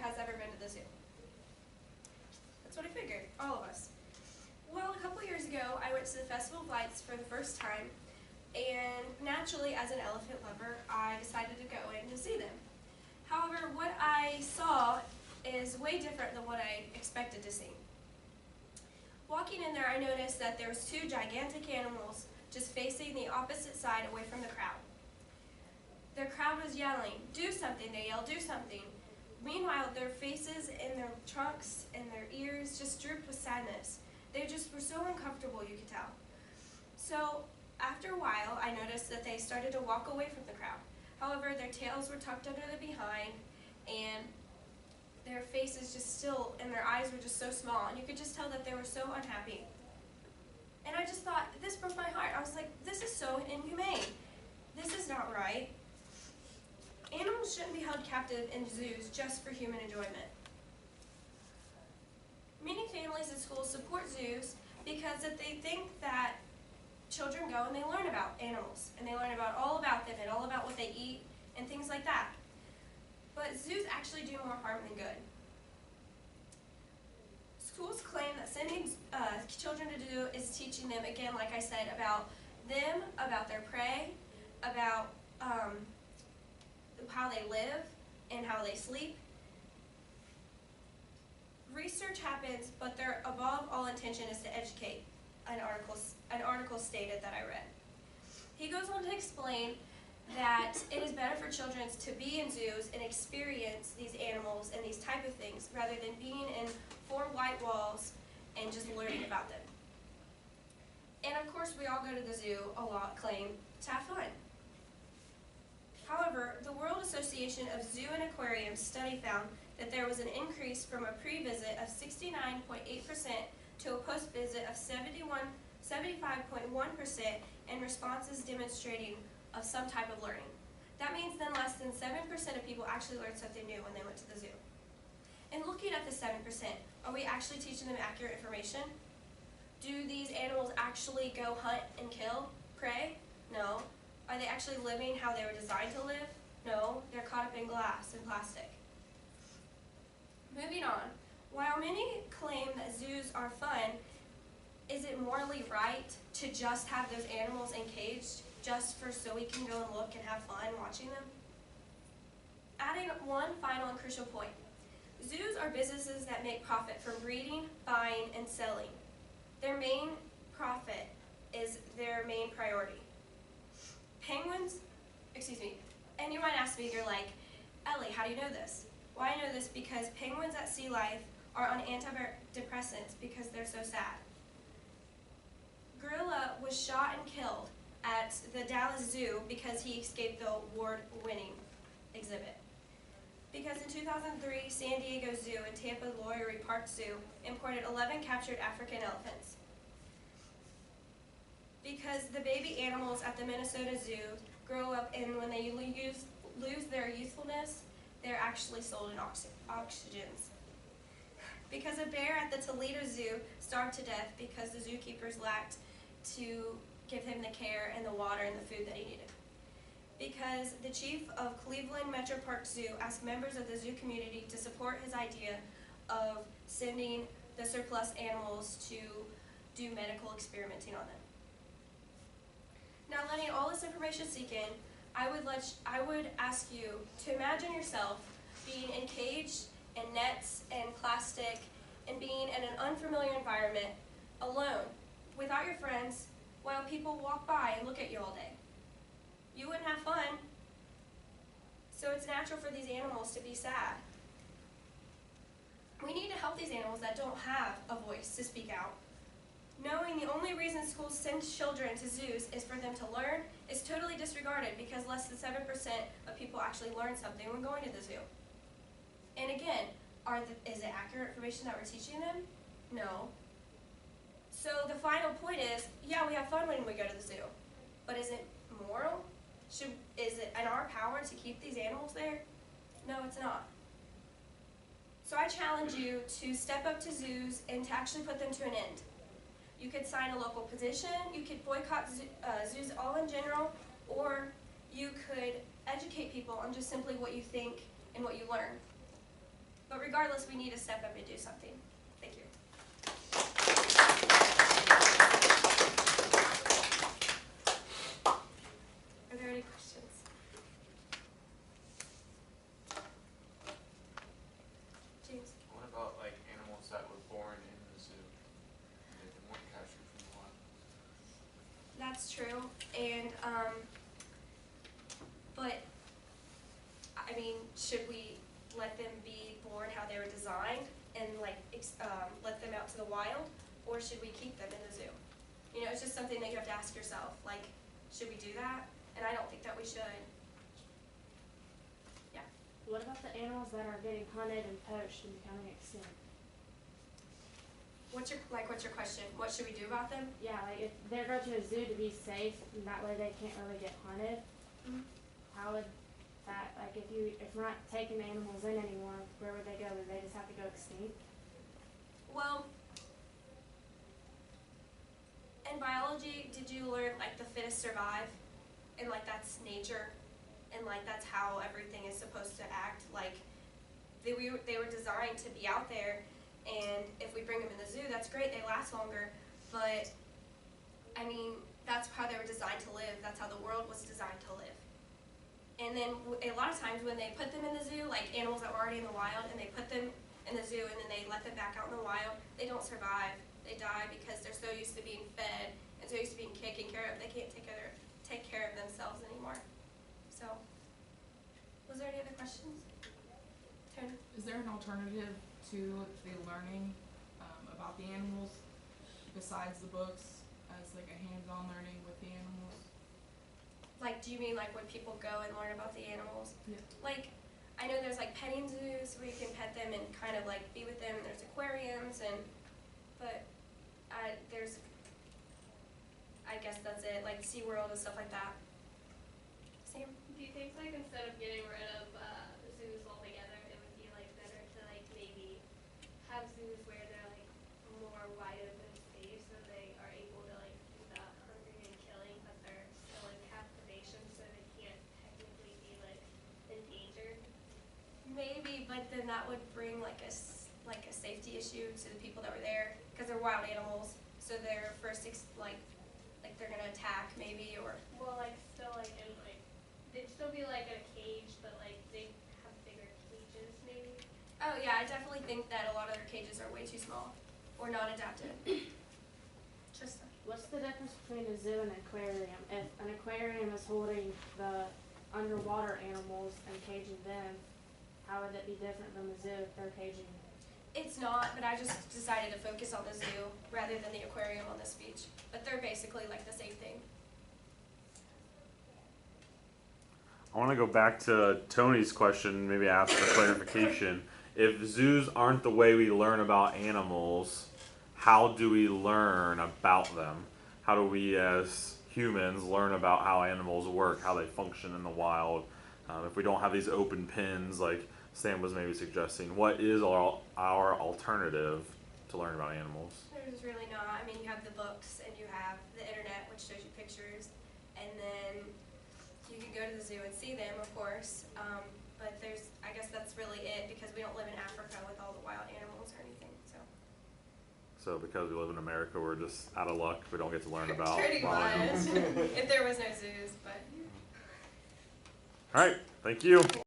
has ever been to the zoo? That's what I figured, all of us. Well, a couple years ago, I went to the Festival of Lights for the first time, and naturally, as an elephant lover, I decided to go in to see them. However, what I saw is way different than what I expected to see. Walking in there, I noticed that there was two gigantic animals just facing the opposite side away from the crowd. The crowd was yelling, "Do something," they yelled, "Do something." Meanwhile, their faces and their trunks and their ears just drooped with sadness. They just were so uncomfortable, you could tell. So after a while, I noticed that they started to walk away from the crowd. However, their tails were tucked under the behind, and their faces just still, and their eyes were just so small, and you could just tell that they were so unhappy. And I just thought, this broke my heart. I was like, this is so inhumane. This is not right. Animals shouldn't be held captive in zoos just for human enjoyment. Many families and schools support zoos because they think that children go and they learn about animals, and they learn about all about them and all about what they eat and things like that. But zoos actually do more harm than good. Schools claim that sending children to the zoo is teaching them, again, like I said, about them, about their prey, about how they live and how they sleep. Research happens, but their above all intention is to educate, an article stated that I read. He goes on to explain that it is better for children to be in zoos and experience these animals and these type of things rather than being in four white walls and just learning about them. And of course, we all go to the zoo a lot, claim to have fun. However, the World Association of Zoo and Aquarium study found that there was an increase from a pre-visit of 69.8% to a post-visit of 75.1% in responses demonstrating of some type of learning. That means then less than 7% of people actually learned something new when they went to the zoo. And looking at the 7%, are we actually teaching them accurate information? Do these animals actually go hunt and kill prey? No. Are they actually living how they were designed to live? No. They're caught up in glass and plastic. Moving on. While many claim that zoos are fun, is it morally right to just have those animals encaged just so we can go and look and have fun watching them? Adding one final and crucial point. Zoos are businesses that make profit from breeding, buying, and selling. Their main profit is their main priority. And you might ask me, you're like, Ellie, how do you know this? Well, I know this because penguins at Sea Life are on antidepressants because they're so sad. Gorilla was shot and killed at the Dallas Zoo because he escaped the award-winning exhibit. Because in 2003, San Diego Zoo and Tampa Lowry Park Zoo imported 11 captured African elephants. Because the baby animals at the Minnesota Zoo grow up, and when they lose their youthfulness, they're actually sold in auctions. Because a bear at the Toledo Zoo starved to death because the zookeepers lacked to give him the care and the water and the food that he needed. Because the chief of Cleveland Metro Park Zoo asked members of the zoo community to support his idea of sending the surplus animals to do medical experimenting on them. Now, letting all this information sink in, I would ask you to imagine yourself being encaged in nets and plastic and being in an unfamiliar environment, alone, without your friends, while people walk by and look at you all day. You wouldn't have fun. So it's natural for these animals to be sad. We need to help these animals that don't have a voice to speak out. Knowing the only reason schools send children to zoos is for them to learn is totally disregarded because less than 7% of people actually learn something when going to the zoo. And again, is it accurate information that we're teaching them? No. So the final point is, yeah, we have fun when we go to the zoo, but is it moral? Is it in our power to keep these animals there? No, it's not. So I challenge you to step up to zoos and to actually put them to an end. You could sign a local petition, you could boycott zoos all in general, or you could educate people on just simply what you think and what you learn. But regardless, we need to step up and do something. Thank you. Are there any questions? James? What about like animals that were born in the zoo? They weren't captured from the wild. That's true, and but I mean, should we let them be born how they were designed and like let them out to the wild, or should we keep them in the zoo? You know, it's just something that you have to ask yourself. Like, should we do that? And I don't think that we should. Yeah. What about the animals that are getting hunted and poached and becoming extinct? What's your question? What should we do about them? Yeah, like if they're going to a zoo to be safe, and that way they can't really get hunted. Mm-hmm. How would that, like, if we're not taking the animals in anymore, where would they go? Would they just have to go extinct? Well, in biology, did you learn like the fittest survive? And like that's nature, and like that's how everything is supposed to act. Like they were designed to be out there, and if we bring them in the zoo, that's great, they last longer, but I mean, that's how they were designed to live. That's how the world was designed to live. And then a lot of times when they put them in the zoo, like animals that were already in the wild, and they put them in the zoo and then they let them back out in the wild, they don't survive. They die because they're so used to being fed and so used to being taken care of, they can't take care of themselves anymore. So, was there any other questions? Turn. Is there an alternative to the learning about the animals besides the books as like a hands-on learning with the animals? Like, do you mean like when people go and learn about the animals? Yeah. Like, I know there's like petting zoos where you can pet them and kind of like be with them. There's aquariums but I guess that's it, like SeaWorld and stuff like that. Sam? Do you think like instead of getting rid of zoos altogether, it would be like better to like maybe have zoos where they're like more wide open space so they are able to like do the hunting and killing, but they're still in captivation so they can't technically be like endangered? Maybe, but then that would bring like a safety issue to the people that were there, because they're wild animals, so their first like they're gonna attack maybe, or Well, like still like in like they'd still be like in a cage, but like they have bigger cages maybe. oh yeah, I definitely think that a lot of their cages are way too small or not adapted. Just What's the difference between a zoo and an aquarium? If an aquarium is holding the underwater animals and caging them, how would it be different from the zoo if they're caging? It's not, but I just decided to focus on the zoo rather than the aquarium on this speech. But they're basically like the same thing. I want to go back to Tony's question, maybe ask for clarification. If zoos aren't the way we learn about animals, how do we learn about them? How do we as humans learn about how animals work, how they function in the wild? If we don't have these open pens like Sam was maybe suggesting, what is our alternative to learn about animals? There's really not. I mean, you have the books and you have the internet, which shows you pictures, and then you can go to the zoo and see them, of course. But I guess that's really it, because we don't live in Africa with all the wild animals or anything. So because we live in America, we're just out of luck. We don't get to learn about Pretty wild much. animals. If there was no zoos, but. All right, thank you.